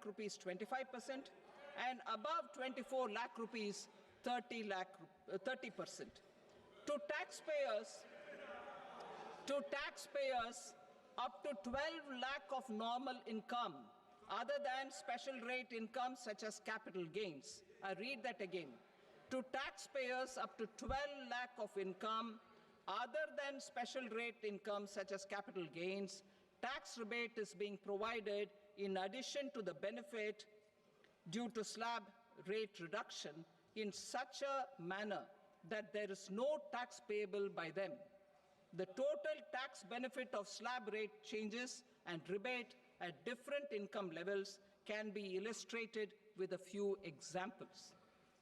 rupees 25%, and above 24 lakh rupees 30%. To taxpayers up to 12 lakh of normal income, other than special rate income such as capital gains. I read that again. To taxpayers up to 12 lakh of income, other than special rate income such as capital gains, tax rebate is being provided in addition to the benefit due to slab rate reduction in such a manner that there is no tax payable by them. The total tax benefit of slab rate changes and rebate at different income levels can be illustrated with a few examples.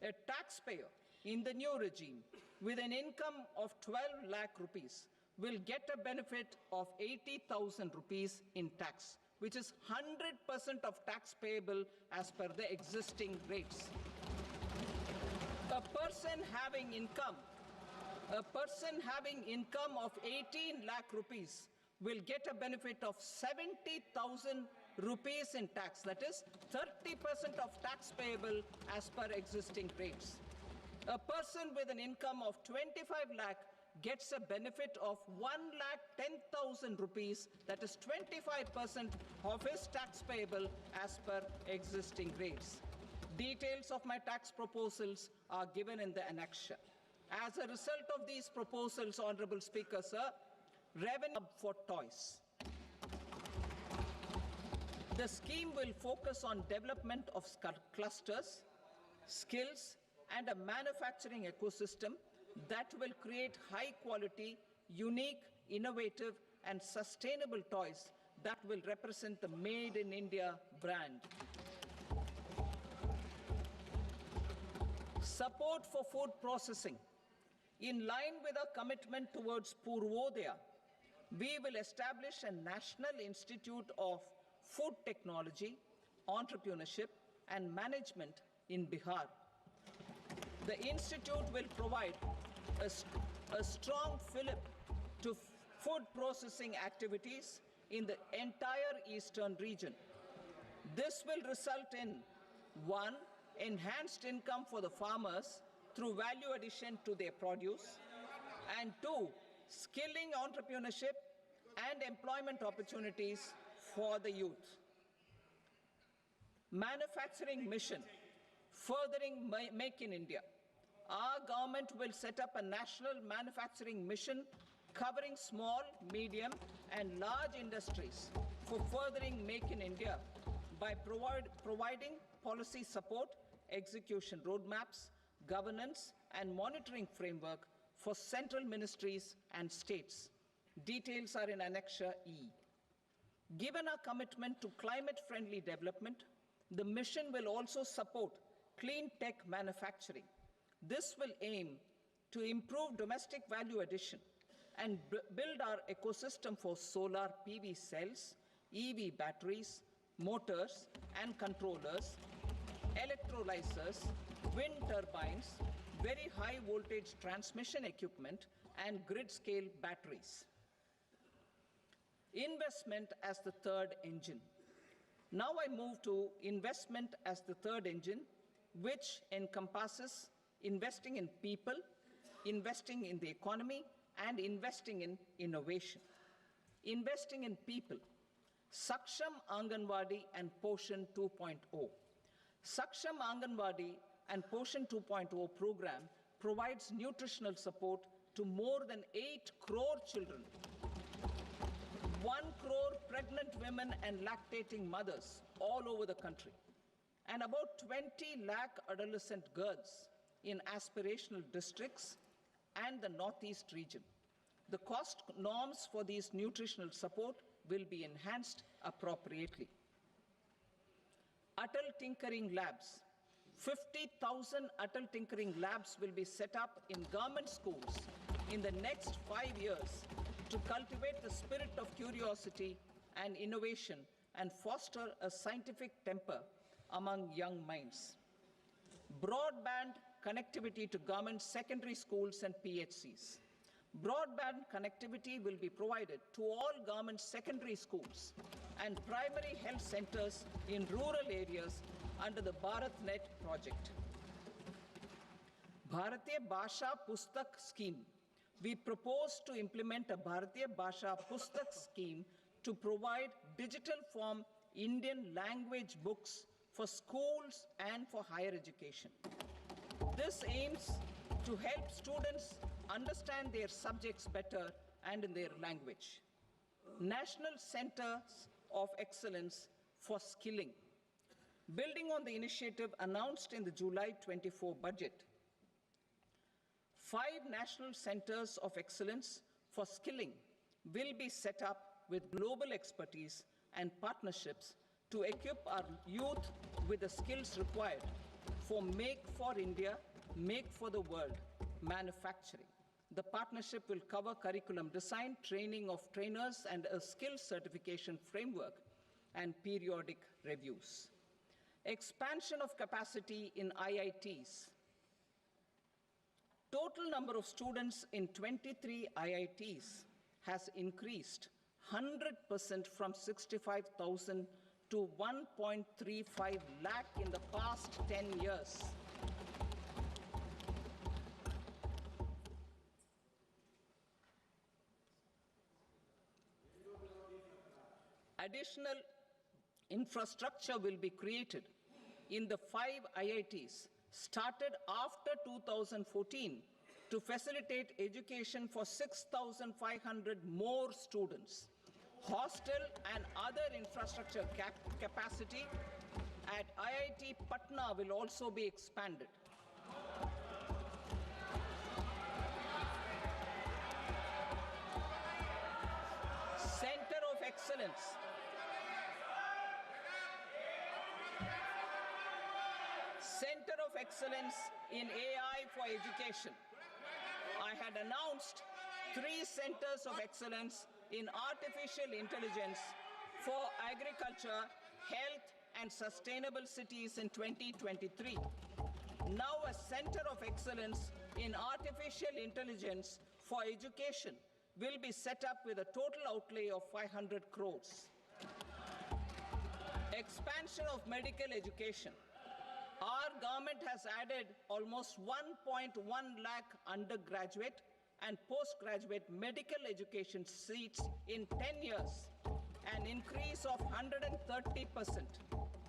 A taxpayer in the new regime with an income of 12 lakh rupees will get a benefit of 80,000 rupees in tax, which is 100% of tax payable as per the existing rates. A person having income of 18 lakh rupees will get a benefit of 70,000 rupees in tax, that is 30% of tax payable as per existing rates. A person with an income of 25 lakh gets a benefit of 1,10,000 rupees, that is 25% of his tax payable as per existing rates. Details of my tax proposals are given in the annexure. As a result of these proposals, Honourable Speaker, sir, revenue for toys. The scheme will focus on development of clusters, skills, and a manufacturing ecosystem that will create high-quality, unique, innovative, and sustainable toys that will represent the Made in India brand. Support for food processing. In line with our commitment towards Purvodaya, we will establish a National Institute of Food Technology, Entrepreneurship, and Management in Bihar. The institute will provide a strong fillip to food processing activities in the entire eastern region. This will result in 1. Enhanced income for the farmers through value addition to their produce, and 2. Skilling entrepreneurship and employment opportunities for the youth. Manufacturing mission, furthering Make in India. Our government will set up a national manufacturing mission covering small, medium, and large industries for furthering Make in India by providing policy support, execution roadmaps, governance, and monitoring framework for central ministries and states. Details are in Annexure E. Given our commitment to climate-friendly development, the mission will also support clean tech manufacturing. This will aim to improve domestic value addition and build our ecosystem for solar PV cells, EV batteries, motors and controllers, electrolyzers, wind turbines, very high voltage transmission equipment, and grid-scale batteries. Investment as the third engine. Now I move to investment as the third engine, which encompasses investing in people, investing in the economy, and investing in innovation. Investing in people. Saksham Anganwadi and Poshan 2.0. Saksham Anganwadi and Poshan 2.0 program provides nutritional support to more than 8 crore children, 1 crore pregnant women and lactating mothers all over the country, and about 20 lakh adolescent girls in aspirational districts and the Northeast region. The cost norms for these nutritional support will be enhanced appropriately. Atal Tinkering Labs. 50,000 Atal Tinkering Labs will be set up in government schools in the next 5 years to cultivate the spirit of curiosity and innovation and foster a scientific temper among young minds. Broadband connectivity to government secondary schools and PHCs. Broadband connectivity will be provided to all government secondary schools and primary health centers in rural areas under the BharatNet project. Bharatiya Bhasha Pustak Scheme. We propose to implement a Bharatiya Bhasha Pustak scheme to provide digital form Indian language books for schools and for higher education. This aims to help students understand their subjects better and in their language. National Centers of Excellence for Skilling. Building on the initiative announced in the July 24 budget, 5 national centers of excellence for skilling will be set up with global expertise and partnerships to equip our youth with the skills required for Make for India, Make for the World manufacturing. The partnership will cover curriculum design, training of trainers, and a skill certification framework and periodic reviews. Expansion of capacity in IITs. Total number of students in 23 IITs has increased 100% from 65,000 to 1.35 lakh in the past 10 years. Additional infrastructure will be created in the 5 IITs started after 2014 to facilitate education for 6,500 more students. Hostel and other infrastructure capacity at IIT Patna will also be expanded. Center of Excellence. Center of Excellence in AI for Education. I had announced 3 centers of excellence in artificial intelligence for agriculture, health, and sustainable cities in 2023. Now a center of excellence in artificial intelligence for education will be set up with a total outlay of 500 crores. Expansion of medical education. Our government has added almost 1.1 lakh undergraduate and postgraduate medical education seats in 10 years, an increase of 130%.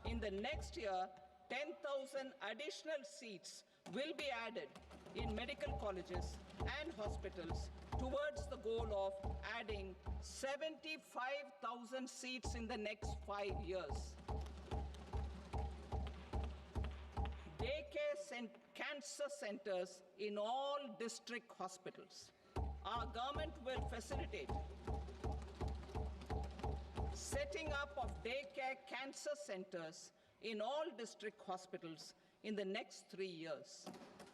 In the next year, 10,000 additional seats will be added in medical colleges and hospitals towards the goal of adding 75,000 seats in the next 5 years. Daycare cancer centers in all district hospitals. Our government will facilitate setting up of daycare cancer centers in all district hospitals in the next 3 years.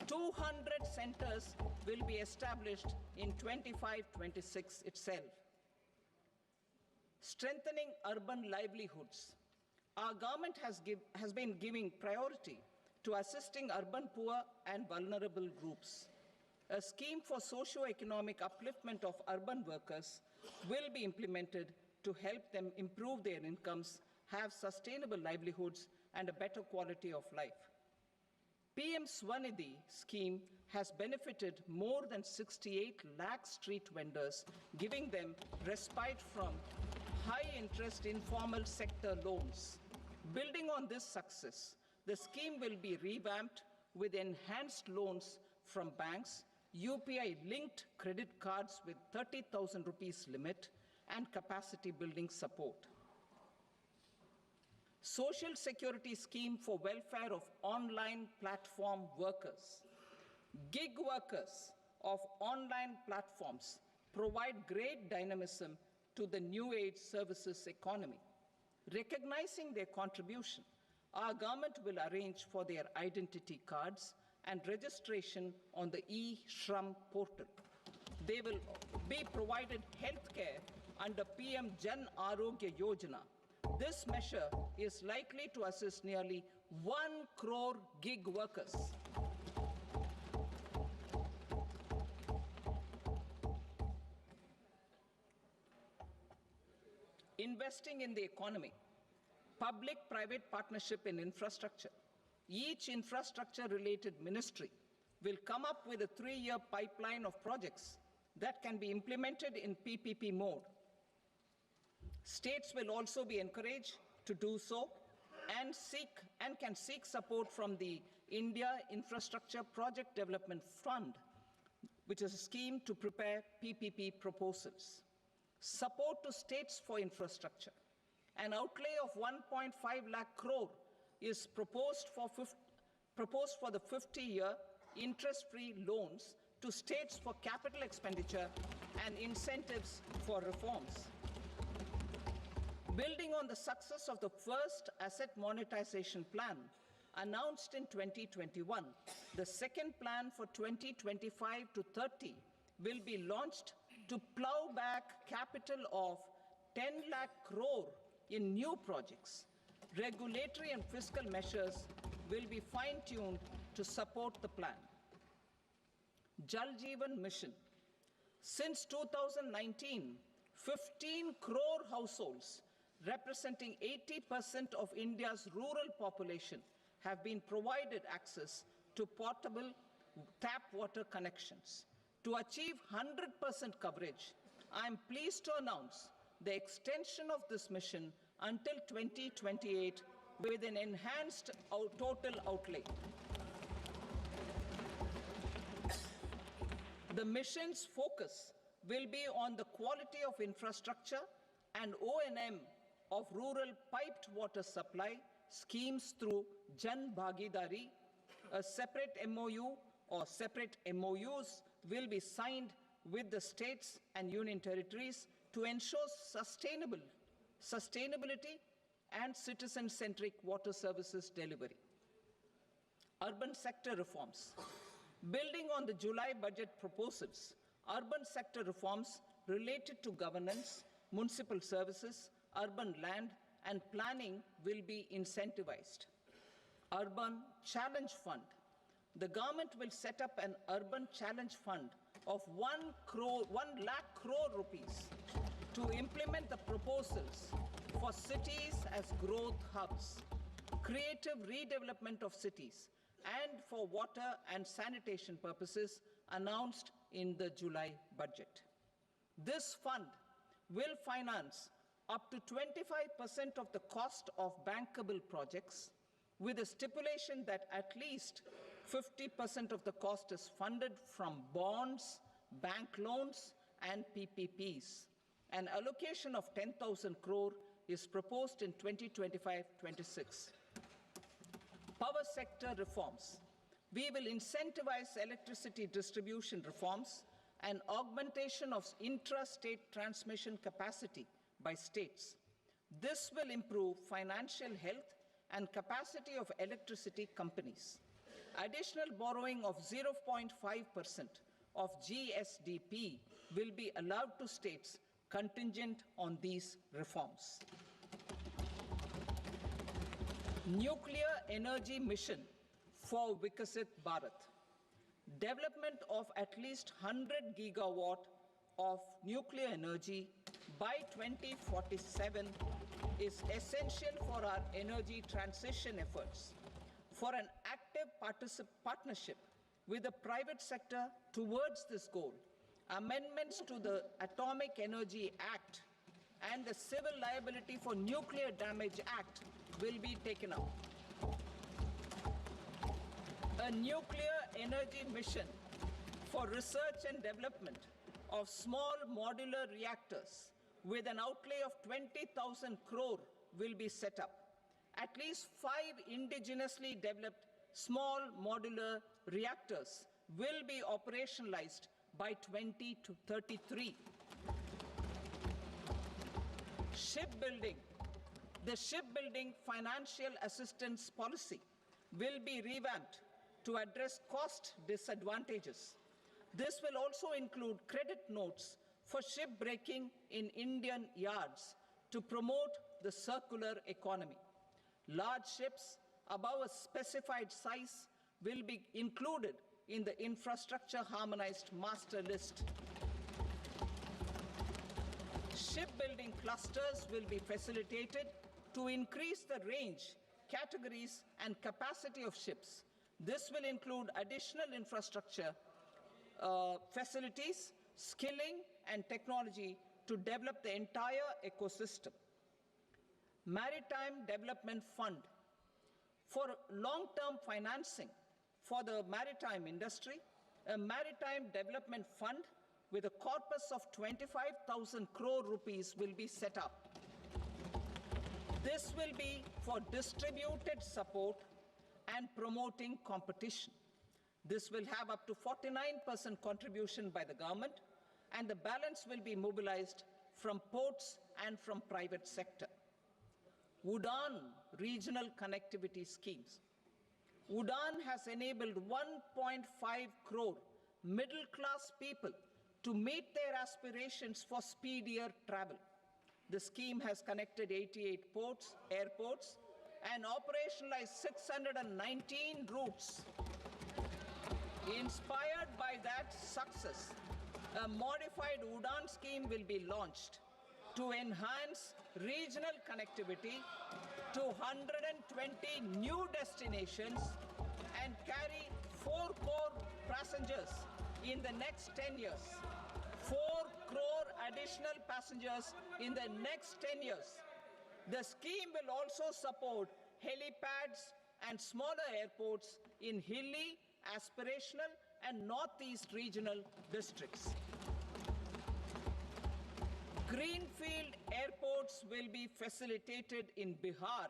200 centers will be established in 25-26 itself. Strengthening urban livelihoods. Our government has been giving priority to assisting urban poor and vulnerable groups. A scheme for socio-economic upliftment of urban workers will be implemented to help them improve their incomes, have sustainable livelihoods, and a better quality of life. PM Swanidhi scheme has benefited more than 68 lakh street vendors, giving them respite from high-interest informal sector loans. Building on this success, the scheme will be revamped with enhanced loans from banks, UPI-linked credit cards with 30,000 rupees limit, and capacity building support. Social Security Scheme for welfare of online platform workers. Gig workers of online platforms provide great dynamism to the new age services economy. Recognizing their contribution, our government will arrange for their identity cards and registration on the e-Shram portal. They will be provided health care under PM Jan Arogya Yojana. This measure is likely to assist nearly 1 crore gig workers. investing in the economy, public-private partnership in infrastructure. Each infrastructure-related ministry will come up with a 3-year pipeline of projects that can be implemented in PPP mode. States will also be encouraged to do so and can seek support from the India Infrastructure Project Development Fund, which is a scheme to prepare PPP proposals. Support to states for infrastructure. An outlay of 1.5 lakh crore is proposed for the 50-year interest-free loans to states for capital expenditure and incentives for reforms. Building on the success of the first asset monetization plan announced in 2021, the second plan for 2025 to 30 will be launched to plow back capital of 10 lakh crore in new projects. Regulatory and fiscal measures will be fine-tuned to support the plan. Jal Jeevan Mission. Since 2019, 15 crore households representing 80% of India's rural population have been provided access to portable tap water connections. To achieve 100% coverage, I am pleased to announce the extension of this mission until 2028 with an enhanced total outlay. The mission's focus will be on the quality of infrastructure and O&M of rural piped water supply schemes through Jan Bhagidari. A separate MOU or separate MOUs will be signed with the states and union territories to ensure sustainability and citizen-centric water services delivery. Urban sector reforms. Building on the July budget proposals, urban sector reforms related to governance, municipal services, urban land and planning will be incentivized. Urban Challenge Fund. The government will set up an urban challenge fund of 1 lakh crore rupees to implement the proposals for cities as growth hubs, creative redevelopment of cities, and for water and sanitation purposes announced in the July budget. This fund will finance up to 25% of the cost of bankable projects, with a stipulation that at least 50% of the cost is funded from bonds, bank loans, and PPPs. An allocation of 10,000 crore is proposed in 2025-26. Power sector reforms. We will incentivize electricity distribution reforms and augmentation of intra-state transmission capacity by states. This will improve financial health and capacity of electricity companies. Additional borrowing of 0.5% of GSDP will be allowed to states contingent on these reforms. Nuclear energy mission for Vikasit Bharat. Development of at least 100 gigawatt of nuclear energy by 2047 is essential for our energy transition efforts. For an active partnership with the private sector towards this goal, amendments to the Atomic Energy Act and the Civil Liability for Nuclear Damage Act will be taken up. A nuclear energy mission for research and development of small modular reactors with an outlay of 20,000 crore will be set up. At least 5 indigenously developed small modular reactors will be operationalized by 2033. Shipbuilding. The shipbuilding financial assistance policy will be revamped to address cost disadvantages. This will also include credit notes for shipbreaking in Indian yards to promote the circular economy. Large ships above a specified size will be included in the infrastructure harmonized master list. Shipbuilding clusters will be facilitated to increase the range, categories, and capacity of ships. This will include additional infrastructure, facilities, skilling, and technology to develop the entire ecosystem. Maritime Development Fund. For long-term financing for the maritime industry, a Maritime Development Fund with a corpus of 25,000 crore rupees will be set up. This will be for distributed support and promoting competition. This will have up to 49% contribution by the government, and the balance will be mobilized from ports and from private sector. UDAN regional connectivity schemes. UDAN has enabled 1.5 crore middle-class people to meet their aspirations for speedier travel. The scheme has connected 88 airports, and operationalized 619 routes. Inspired by that success, a modified UDAN scheme will be launched to enhance regional connectivity to 120 new destinations and carry 4 crore passengers in the next 10 years. 4 crore additional passengers in the next 10 years. The scheme will also support helipads and smaller airports in hilly, aspirational, and northeast regional districts. Greenfield airports will be facilitated in Bihar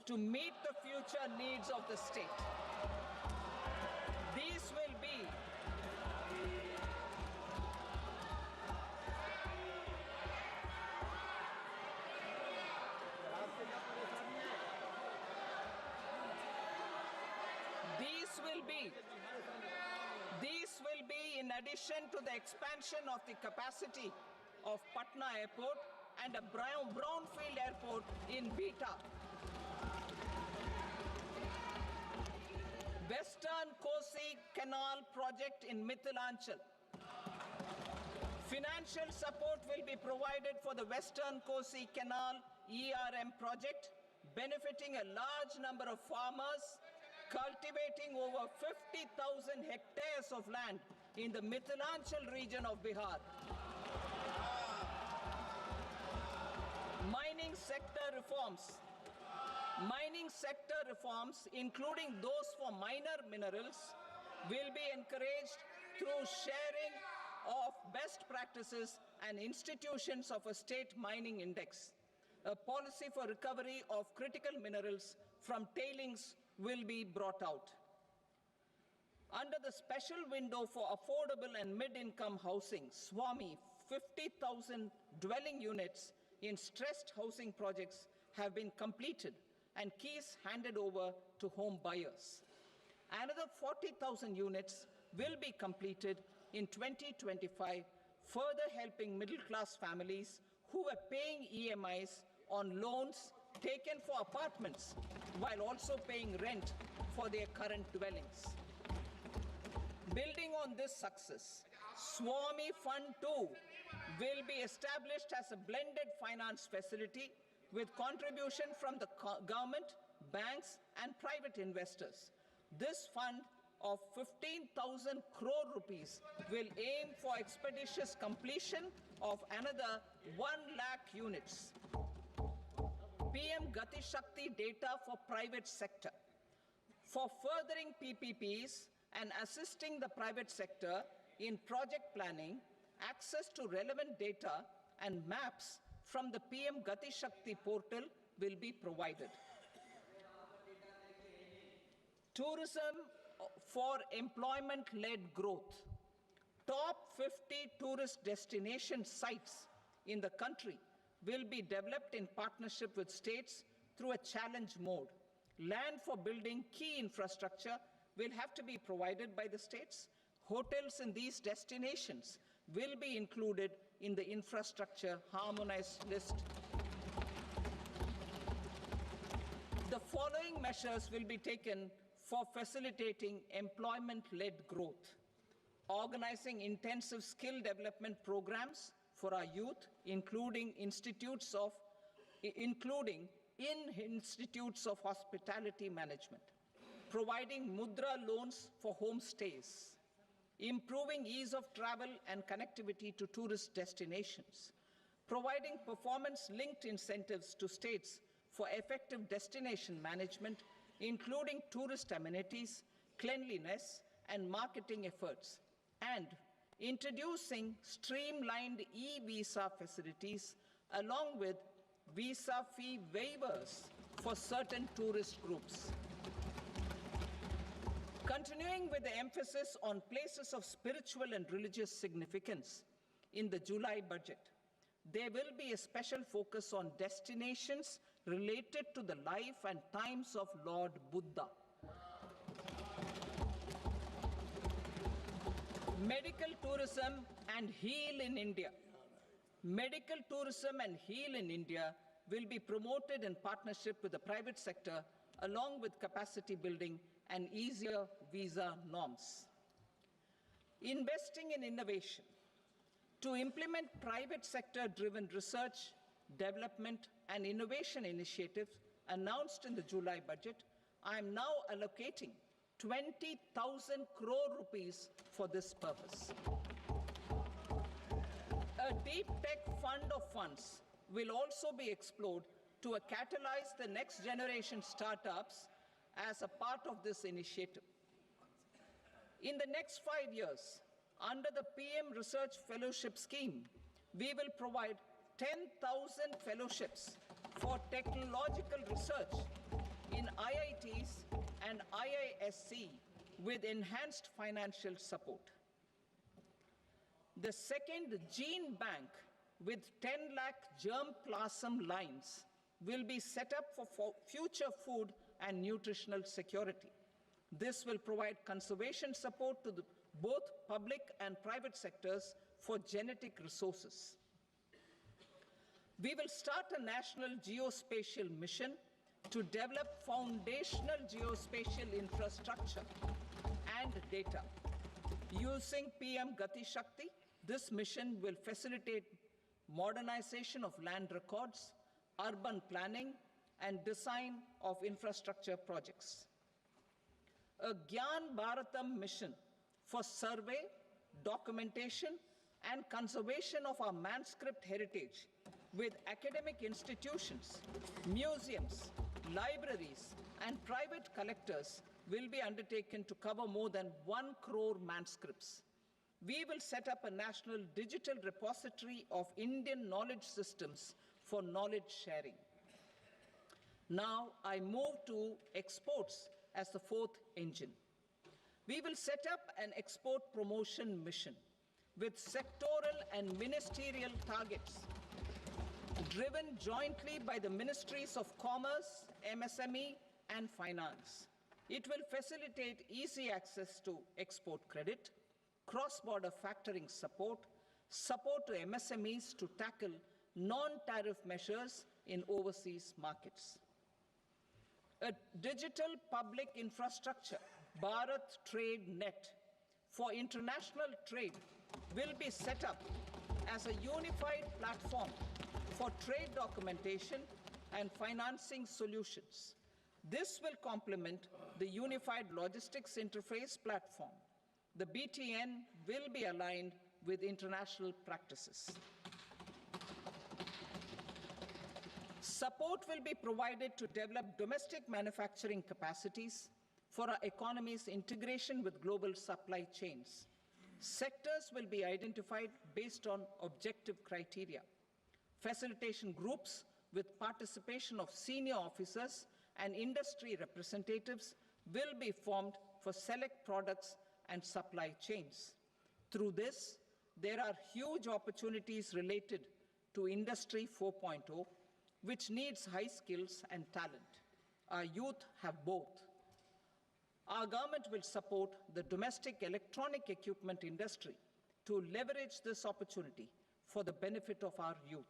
to meet the future needs of the state. These will be in addition to the expansion of the capacity of Patna Airport and a brownfield airport in Beta. Western Kosi Canal project in Mithilanchal. Financial support will be provided for the Western Kosi Canal ERM project, benefiting a large number of farmers, cultivating over 50,000 hectares of land in the Mithilanchal region of Bihar. Mining sector reforms. Mining sector reforms, including those for minor minerals, will be encouraged through sharing of best practices and institutions of a state mining index. A policy for recovery of critical minerals from tailings will be brought out. Under the special window for affordable and mid-income housing, SWAMI, 50,000 dwelling units in stressed housing projects have been completed and keys handed over to home buyers. Another 40,000 units will be completed in 2025, further helping middle-class families who were paying EMIs on loans taken for apartments while also paying rent for their current dwellings. Building on this success, SWAMI Fund 2 will be established as a blended finance facility with contribution from the government, banks, and private investors. This fund of 15,000 crore rupees will aim for expeditious completion of another 1 lakh units. PM Gati Shakti data for private sector. For furthering PPPs and assisting the private sector in project planning, access to relevant data and maps from the PM Gati Shakti portal will be provided. Tourism for employment-led growth. Top 50 tourist destination sites in the country will be developed in partnership with states through a challenge mode. Land for building key infrastructure will have to be provided by the states. Hotels in these destinations will be included in the infrastructure harmonized list. The following measures will be taken for facilitating employment-led growth. Organizing intensive skill development programs for our youth, including in institutes of hospitality management, providing mudra loans for homestays, improving ease of travel and connectivity to tourist destinations, providing performance-linked incentives to states for effective destination management, including tourist amenities, cleanliness, and marketing efforts, and introducing streamlined e-visa facilities along with visa fee waivers for certain tourist groups. Continuing with the emphasis on places of spiritual and religious significance, in the July budget, there will be a special focus on destinations related to the life and times of Lord Buddha. Medical tourism and heal in India. Medical tourism and heal in India will be promoted in partnership with the private sector, along with capacity building and easier visa norms. Investing in innovation. To implement private sector-driven research, development, and innovation initiatives announced in the July budget, I am now allocating 20,000 crore rupees for this purpose. A deep tech fund of funds will also be explored to catalyze the next generation startups as a part of this initiative. In the next 5 years, under the PM Research Fellowship Scheme, we will provide 10,000 fellowships for technological research in IITs and IISc with enhanced financial support. The second gene bank with 10 lakh germplasm lines will be set up for future food and nutritional security. This will provide conservation support to both public and private sectors for genetic resources. We will start a national geospatial mission to develop foundational geospatial infrastructure and data. Using PM Gati Shakti, this mission will facilitate modernization of land records, urban planning, and design of infrastructure projects. A Gyan Bharatam mission for survey, documentation, and conservation of our manuscript heritage with academic institutions, museums, libraries, and private collectors will be undertaken to cover more than 1 crore manuscripts. We will set up a national digital repository of Indian knowledge systems for knowledge sharing. Now I move to exports as the fourth engine. We will set up an export promotion mission with sectoral and ministerial targets driven jointly by the Ministries of Commerce, MSME, and Finance. It will facilitate easy access to export credit, cross-border factoring support, support to MSMEs to tackle non-tariff measures in overseas markets. A digital public infrastructure, Bharat Trade Net, for international trade will be set up as a unified platform for trade documentation and financing solutions. This will complement the Unified Logistics Interface platform. The BTN will be aligned with international practices. Support will be provided to develop domestic manufacturing capacities for our economy's integration with global supply chains. Sectors will be identified based on objective criteria. Facilitation groups with participation of senior officers and industry representatives will be formed for select products and supply chains. Through this, there are huge opportunities related to Industry 4.0, which needs high skills and talent. Our youth have both. Our government will support the domestic electronic equipment industry to leverage this opportunity for the benefit of our youth.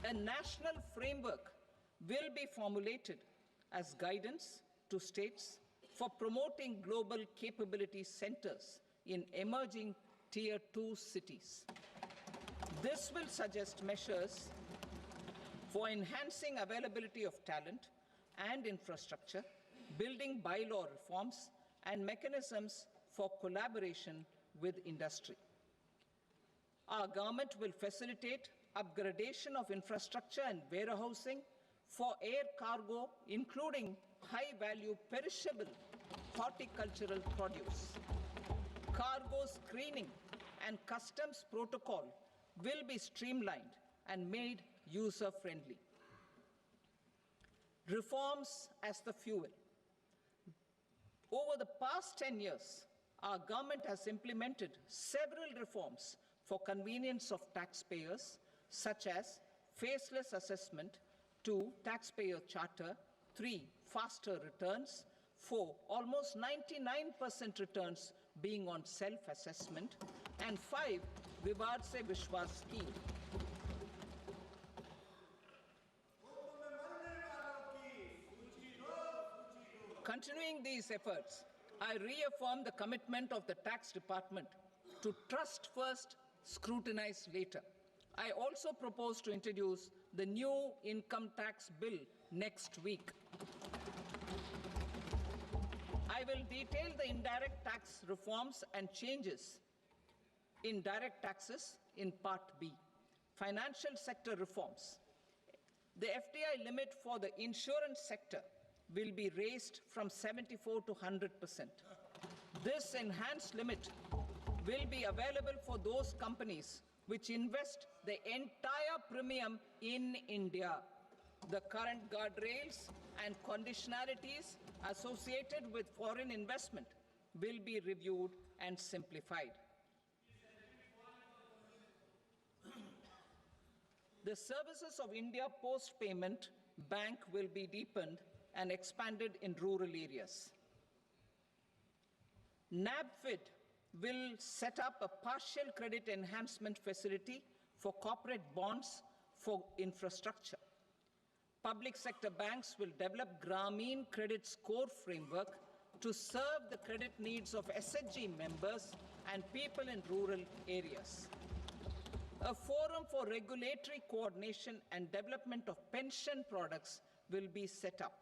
A national framework will be formulated as guidance to states for promoting global capability centers in emerging Tier 2 cities. This will suggest measures for enhancing availability of talent and infrastructure, building bylaw reforms, and mechanisms for collaboration with industry. Our government will facilitate upgradation of infrastructure and warehousing for air cargo, including high-value perishable horticultural produce. Cargo screening and customs protocol will be streamlined and made user-friendly. Reforms as the fuel. Over the past 10 years, our government has implemented several reforms for convenience of taxpayers, such as faceless assessment, 2, taxpayer charter, 3, faster returns, 4, almost 99% returns being on self-assessment, and 5, Vivad Se Vishwas scheme. Continuing these efforts, I reaffirm the commitment of the Tax Department to trust first, scrutinize later. I also propose to introduce the new income tax bill next week. I will detail the indirect tax reforms and changes in direct taxes in Part B. Financial sector reforms. The FDI limit for the insurance sector will be raised from 74 to 100%. This enhanced limit will be available for those companies which invest the entire premium in India. The current guardrails and conditionalities associated with foreign investment will be reviewed and simplified. The services of India Post Payment Bank will be deepened and expanded in rural areas. NABFID will set up a partial credit enhancement facility for corporate bonds for infrastructure. Public sector banks will develop Grameen Credit Score Framework to serve the credit needs of SHG members and people in rural areas. A forum for regulatory coordination and development of pension products will be set up.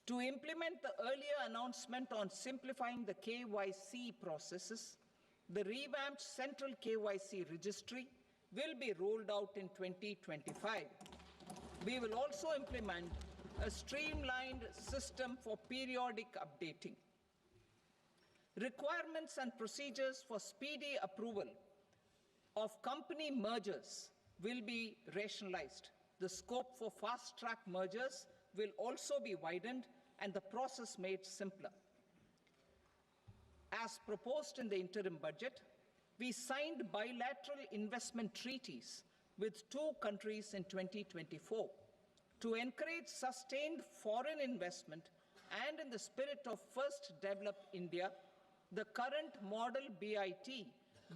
To implement the earlier announcement on simplifying the KYC processes, the revamped central KYC registry will be rolled out in 2025. We will also implement a streamlined system for periodic updating. Requirements and procedures for speedy approval of company mergers will be rationalized. The scope for fast-track mergers will also be widened and the process made simpler. As proposed in the interim budget, we signed bilateral investment treaties with 2 countries in 2024 to encourage sustained foreign investment, and in the spirit of First Develop India, the current model BIT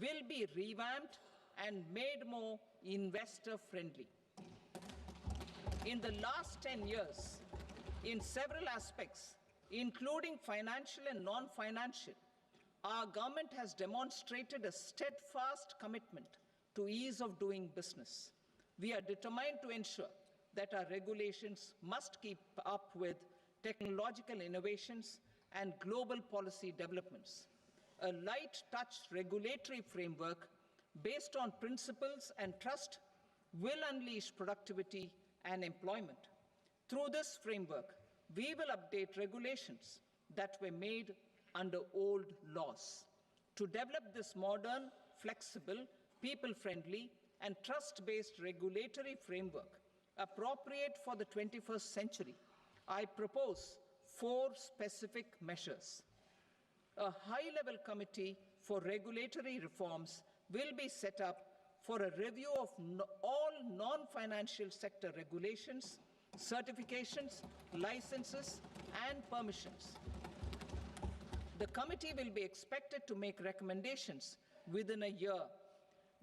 will be revamped and made more investor-friendly. In the last 10 years, in several aspects, including financial and non-financial, our government has demonstrated a steadfast commitment to ease of doing business. We are determined to ensure that our regulations must keep up with technological innovations and global policy developments. A light-touch regulatory framework based on principles and trust will unleash productivity and employment. Through this framework, we will update regulations that were made under old laws. To develop this modern, flexible, people-friendly, and trust-based regulatory framework appropriate for the 21st century, I propose 4 specific measures. A high-level committee for regulatory reforms will be set up for a review of all non-financial sector regulations, certifications, licenses, and permissions. The committee will be expected to make recommendations within a year.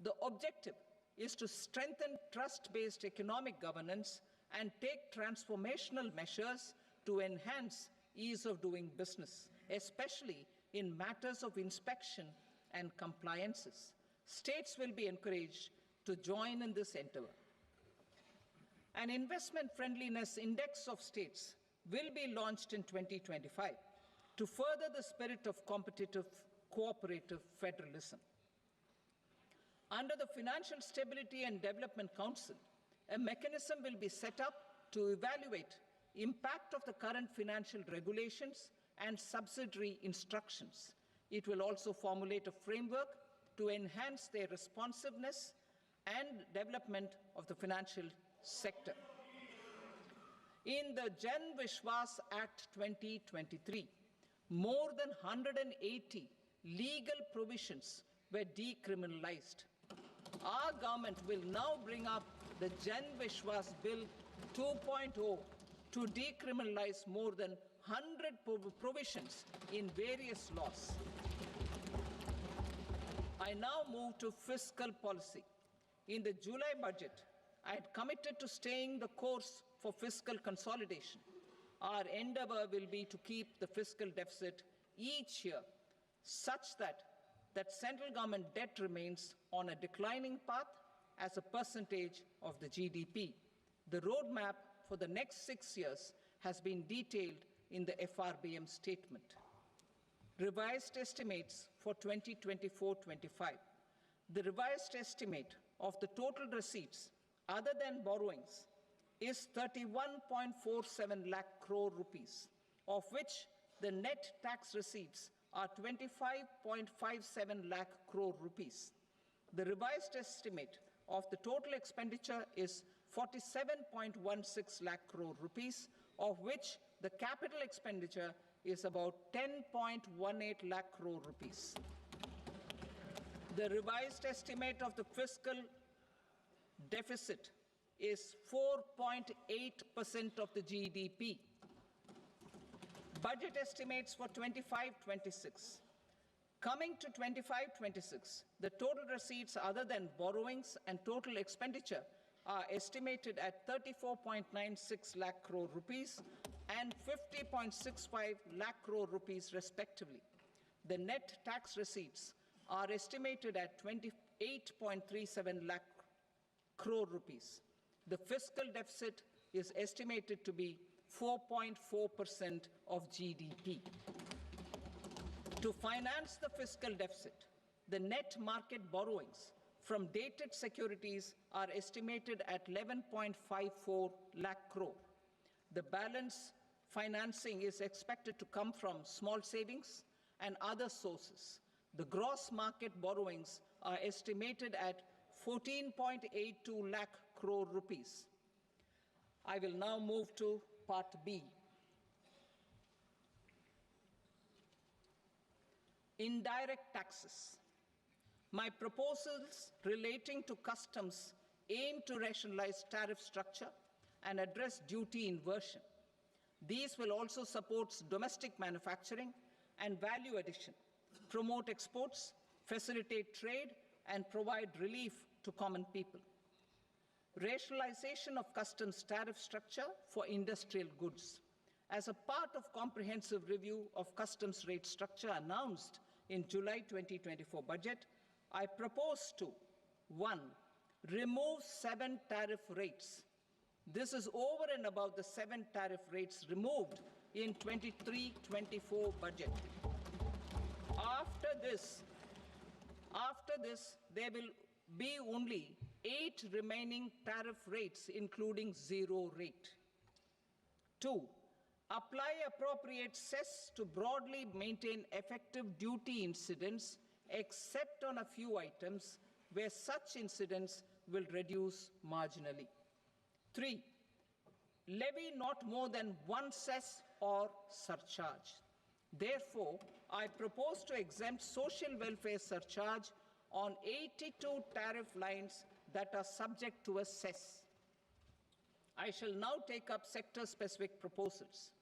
The objective is to strengthen trust-based economic governance and take transformational measures to enhance ease of doing business, especially in matters of inspection and compliances. States will be encouraged to join in this endeavor. An investment friendliness index of states will be launched in 2025 to further the spirit of competitive, cooperative federalism. Under the Financial Stability and Development Council, a mechanism will be set up to evaluate impact of the current financial regulations and subsidiary instructions. It will also formulate a framework to enhance their responsiveness and development of the financial sector. In the Jan Vishwas Act 2023, more than 180 legal provisions were decriminalized. Our government will now bring up the Jan Vishwas Bill 2.0 to decriminalize more than 100 provisions in various laws. I now move to fiscal policy. In the July budget, I had committed to staying the course for fiscal consolidation. Our endeavor will be to keep the fiscal deficit each year such that central government debt remains on a declining path as a percentage of the GDP. The roadmap for the next 6 years has been detailed in the FRBM statement. Revised estimates for 2024-25. The revised estimate of the total receipts other than borrowings is 31.47 lakh crore rupees, of which the net tax receipts are 25.57 lakh crore rupees. The revised estimate of the total expenditure is 47.16 lakh crore rupees, of which the capital expenditure is about 10.18 lakh crore rupees. The revised estimate of the fiscal deficit is 4.8% of the GDP. Budget estimates for 25-26. Coming to 25-26, the total receipts other than borrowings and total expenditure are estimated at 34.96 lakh crore rupees and 50.65 lakh crore rupees respectively. The net tax receipts are estimated at 28.37 lakh crore rupees. The fiscal deficit is estimated to be 4.4% of GDP. To finance the fiscal deficit, the net market borrowings from dated securities are estimated at 11.54 lakh crore. The balance financing is expected to come from small savings and other sources. The gross market borrowings are estimated at 14.82 lakh crore rupees. I will now move to Part B. Indirect taxes. My proposals relating to customs aim to rationalize tariff structure and address duty inversion. These will also support domestic manufacturing and value addition, promote exports, facilitate trade, and provide relief to common people. Rationalization of customs tariff structure for industrial goods. As a part of comprehensive review of customs rate structure announced in July 2024 budget, I propose to 1. Remove 7 tariff rates. This is over and above the 7 tariff rates removed in 23-24 budget. After this, there will be only 8 remaining tariff rates, including 0 rate. 2. Apply appropriate cess to broadly maintain effective duty incidence, except on a few items where such incidence will reduce marginally. 3. Levy not more than 1 cess or surcharge. Therefore, I propose to exempt social welfare surcharge on 82 tariff lines that are subject to a cess. I shall now take up sector-specific proposals.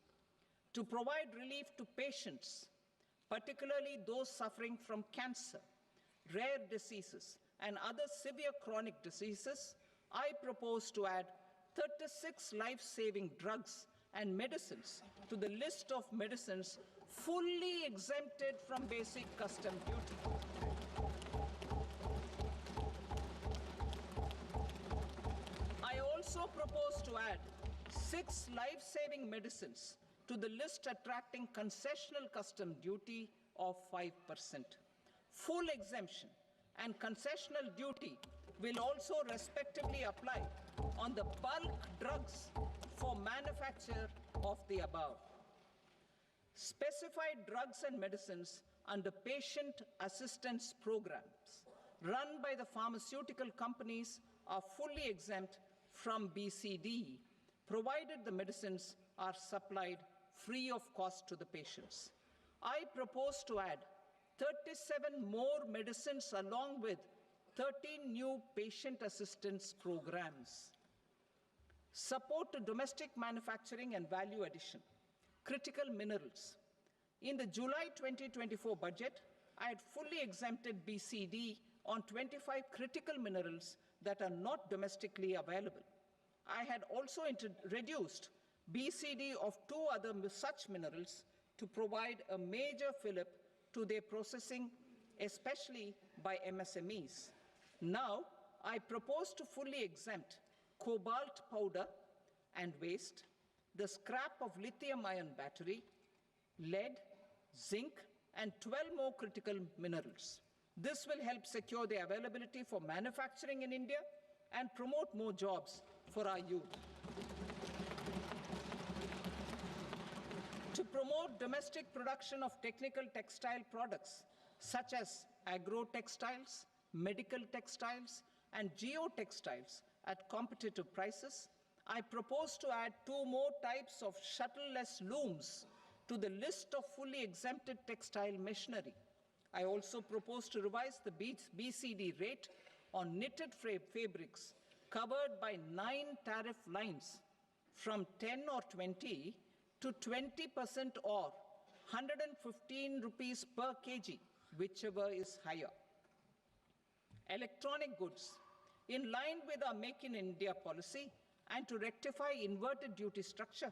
To provide relief to patients, particularly those suffering from cancer, rare diseases, and other severe chronic diseases, I propose to add 36 life-saving drugs and medicines to the list of medicines fully exempted from basic custom duty. I also propose to add 6 life-saving medicines to the list attracting concessional custom duty of 5%. Full exemption and concessional duty will also respectively apply on the bulk drugs for manufacture of the above. Specified drugs and medicines under patient assistance programs run by the pharmaceutical companies are fully exempt from BCD, provided the medicines are supplied free of cost to the patients. I propose to add 37 more medicines along with 13 new patient assistance programs. Support to domestic manufacturing and value addition. Critical minerals. In the July 2024 budget, I had fully exempted BCD on 25 critical minerals that are not domestically available. I had also reduced BCD of 2 other such minerals to provide a major fillip to their processing, especially by MSMEs. Now, I propose to fully exempt cobalt powder and waste, the scrap of lithium-ion battery, lead, zinc, and 12 more critical minerals. This will help secure their availability for manufacturing in India and promote more jobs for our youth. To promote domestic production of technical textile products such as agro-textiles, medical textiles, and geotextiles at competitive prices, I propose to add 2 more types of shuttle-less looms to the list of fully exempted textile machinery. I also propose to revise the BCD rate on knitted fabrics covered by 9 tariff lines from 10 or 20 to 20% or 115 rupees per kg, whichever is higher. Electronic goods. In line with our Make in India policy and to rectify inverted duty structure,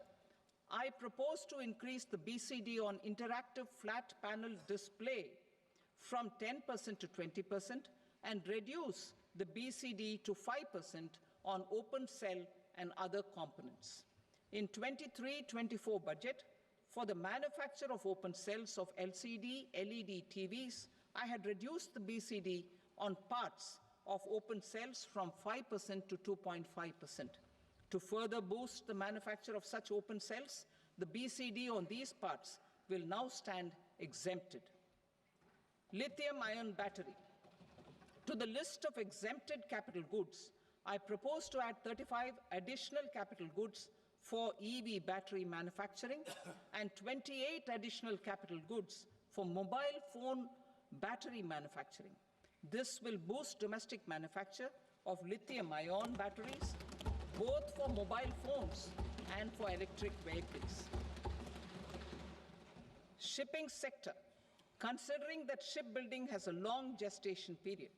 I propose to increase the BCD on interactive flat panel display from 10% to 20% and reduce the BCD to 5% on open cell and other components. In 23-24 budget, for the manufacture of open cells of LCD, LED TVs, I had reduced the BCD on parts of open cells from 5% to 2.5%. To further boost the manufacture of such open cells, the BCD on these parts will now stand exempted. Lithium-ion battery. To the list of exempted capital goods, I propose to add 35 additional capital goods for EV battery manufacturing and 28 additional capital goods for mobile phone battery manufacturing. This will boost domestic manufacture of lithium-ion batteries, both for mobile phones and for electric vehicles. Shipping sector. Considering that shipbuilding has a long gestation period,